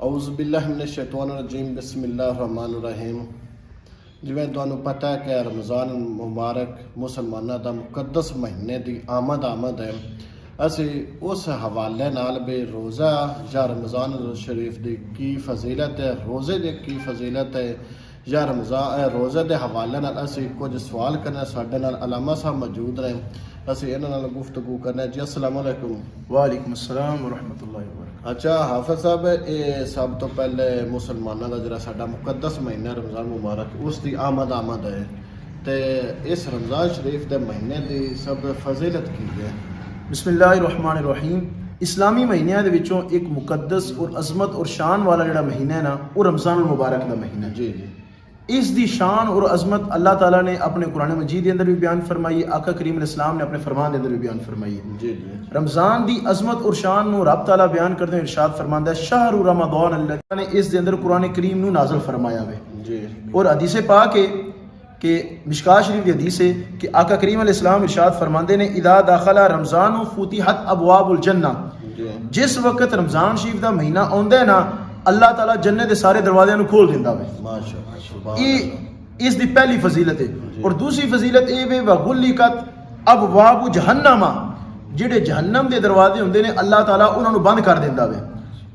اعوذ باللہ من الشیطان الرجیم بسم اللہ الرحمن الرحیم۔ جویں تانوں پتہ ہے کہ رمضان مبارک مسلمانوں دا مقدس مہینے دی آمد ہے، اسی اس حوالے نال بھی روزہ یا رمضان شریف دی کی فضیلت ہے، روزے دی کی فضیلت ہے یا رمضان روزے دے حوالے نال اسی کچھ سوال کرنا، ساڈے نال علامہ صاحب موجود رہے، اسی انہاں نال گفتگو کرنا۔ جی السلام علیکم۔ وعلیکم السلام ورحمۃ اللہ وبرکاتہ۔ اچھا حافظ صاحب، یہ سب تو پہلے مسلمانوں کا جڑا ساڈا مقدس مہینہ رمضان مبارک اس دی آمد ہے، تے اس رمضان شریف دے مہینے دی سب فضیلت کی ہے؟ بسم اللہ الرحمن الرحیم۔ اسلامی مہینیاں دے وچوں ایک مقدس اور عظمت اور شان والا جڑا مہینہ ہے نا، وہ رمضان المبارک دا مہینہ ہے۔ جی جی، اس دی شان اور عظمت اللہ تعالیٰ نے اپنے قرآن مجید کے اندر بھی بیان فرمائی ہے، آقا کریم علیہ السلام نے اپنے فرمان کے اندر بھی بیان فرمائی ہے۔ جی جی، رمضان دی عظمت اور شان نو رب تعالیٰ بیان کرتے ہوئے ارشاد فرماندا ہے شہر رمضان اللہ نے اس دے اندر قرآن کریم نو نازل فرمایا ہوئے۔ جی، اور حدیث پاک ہے کہ مشکاہ شریف کی حدیث ہے کہ آقا کریم علیہ السلام ارشاد فرماندے نے اذا داخل رمضان فتحت ابواب الجنہ، جی، جس وقت رمضان شریف دا مہینہ آندا ہے نا، اللہ تعالیٰ جنت دے سارے دروازے نو کھول دیندا ہے۔ ماشاءاللہ، سبحان یہ اللہ۔ اس دی پہلی فضیلت ہے۔ اور دوسری فضیلت یہ ہے وغلقت ابواب جہنم، جڑے جہنم دے دروازے ہوندے نے اللہ تعالیٰ انہاں نو بند کر دیندا ہے۔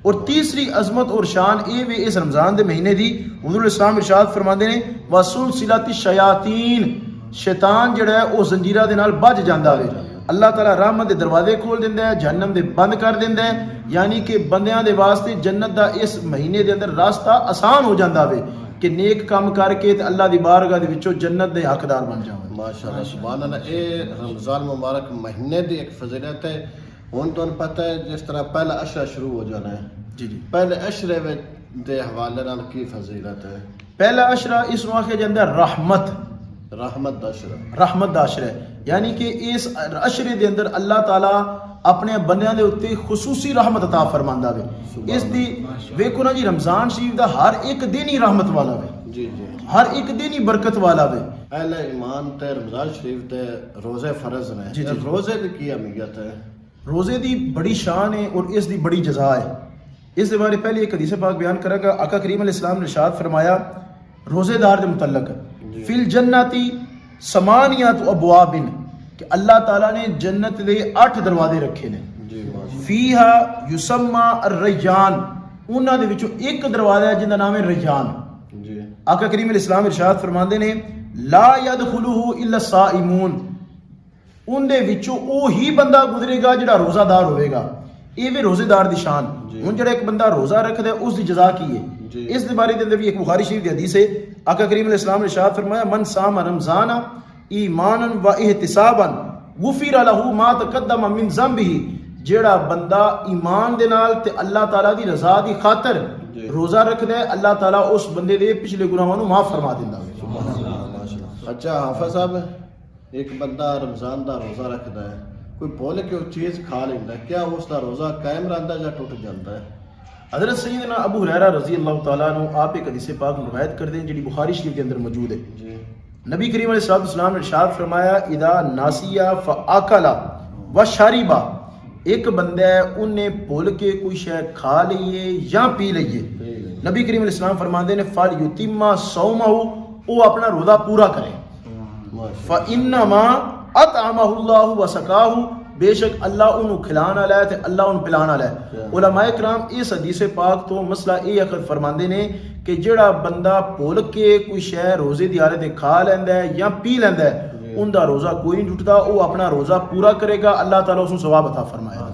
اور تیسری عظمت اور شان یہ ہے اس رمضان دے مہینے دی، حضور اسلام ارشاد فرماندے نے وسلسلۃ الشیاطین، شیطان جڑا ہے وہ زنجیراں دے نال بج جاندا ہے۔ اللہ تعالیٰ رحمت دے دروازے کھول دیندا ہے، جہنم دے بند کر دیندا ہے، یعنی کہ بندیاں دے واسطے جنت دا اس مہینے دے اندر راستہ آسان ہو جاندا ہے کہ نیک کام کر کے تے اللہ دی بارگاہ دے وچوں جنت دے حقدار بن جاویں۔ ماشاءاللہ، سبحان اللہ۔ اے رمضان مبارک مہینے دی ایک فضیلت ہے۔ ہن تانوں پتہ ہے جس طرح پہلا عشرہ شروع ہو جانا ہے، جی جی، پہلے عشرے دے حوالے نال کی فضیلت ہے؟ پہلا عشرہ اس نو آکھیا جاندا ہے رحمت، رحمت دا عشرہ، رحمت دا عشرہ ہے، یعنی کہ اس عشرے دے اندر اللہ تعالیٰ اپنے بندیاں دے اوتے خصوصی رحمت عطا فرماندا ہے۔ اس دی ویکھو نا جی، رمضان شریف دا ہر ایک دن ہی رحمت والا ہے، جی جی، ہر ایک دن ہی برکت والا ہے۔ اہل ایمان تے رمضان شریف دے روزے فرض نے، جی جی، روزے دی کی اہمیت ہے؟ روزے دی بڑی شان ہے اور اس دی بڑی جزا ہے۔ اس دے بارے پہلے ایک حدیث پاک بیان کرے گا۔ آقا کریم علیہ السلام نے ارشاد فرمایا روزے دار دے متعلق فی الجنتی ثمانیۃ ابواب، کہ اللہ تعالیٰ نے جنت دے 8 دروازے رکھے نے، جی ماشاءاللہ، فیہا یسمى الریان، انہاں دے وچوں ایک دروازہ ہے جن دا نام ہے ریان۔ جی، آقا کریم علیہ السلام ارشاد فرماندے نے لا يدخلہ الا الصائمون، ان دے وچوں وہی بندہ گزرے گا جڑا روزہ دار ہوئے گا۔ یہ بھی روزے دار دی شان۔ ہن جڑا ایک بندہ روزہ رکھدا ہے اس دی جزا کی ہے؟ اس دے بارے دے اندر بھی ایک بخاری شریف دی حدیث ہے، آقا کریم علیہ السلام نے ارشاد فرمایا من صام رمضان ایمانا و احتسابا غفر له ما تقدم من ذنبہ، جڑا بندہ ایمان دے نال تے اللہ تعالیٰ دی رضا دی خاطر روزہ رکھدا ہے، اللہ تعالیٰ اس بندے دے پچھلے گناہاں نو معاف فرما دیندا ہے۔ سبحان اللہ، ماشاءاللہ۔ اچھا حافظ صاحب، ایک بندہ رمضان دا روزہ رکھدا ہے، کوئی بھول کے وہ چیز کھا لیندا ہے، کیا اس دا روزہ قائم رہندا ہے یا ٹوٹ جاندا ہے؟ حضرت سیدنا ابو ہریرہ رضی اللہ تعالیٰ عنہ آپ ایک حدیث پاک روایت کر دیں جڑی بخاری شریف کے اندر موجود ہے۔ جی، نبی کریم علیہ السلام نے ارشاد فرمایا اذا ناسیا فاکلا وشربا، ایک بندہ ہے انہیں بھول کے کوئی شے کھا لئیے یا پی لئیے، نبی کریم علیہ السلام فرماندے نے فلیتم صومہ، وہ اپنا روزہ پورا کرے، فانما اطعمہ اللہ وسقاہ، بے شک اللہ انہوں کھلانا والا ہے تے اللہ انہوں پلانا والا ہے۔ علماء کرام اس حدیث پاک تو مسئلہ یہ عقد فرماندے نے کہ جڑا بندہ بھول کے کوئی شے روزے دی حالت کھا لیندا ہے یا پی لیندا ہے، ان دا روزہ کوئی نہیں ٹوٹدا، وہ اپنا روزہ پورا کرے گا، اللہ تعالیٰ اس کو ثواب عطا فرمائے گا۔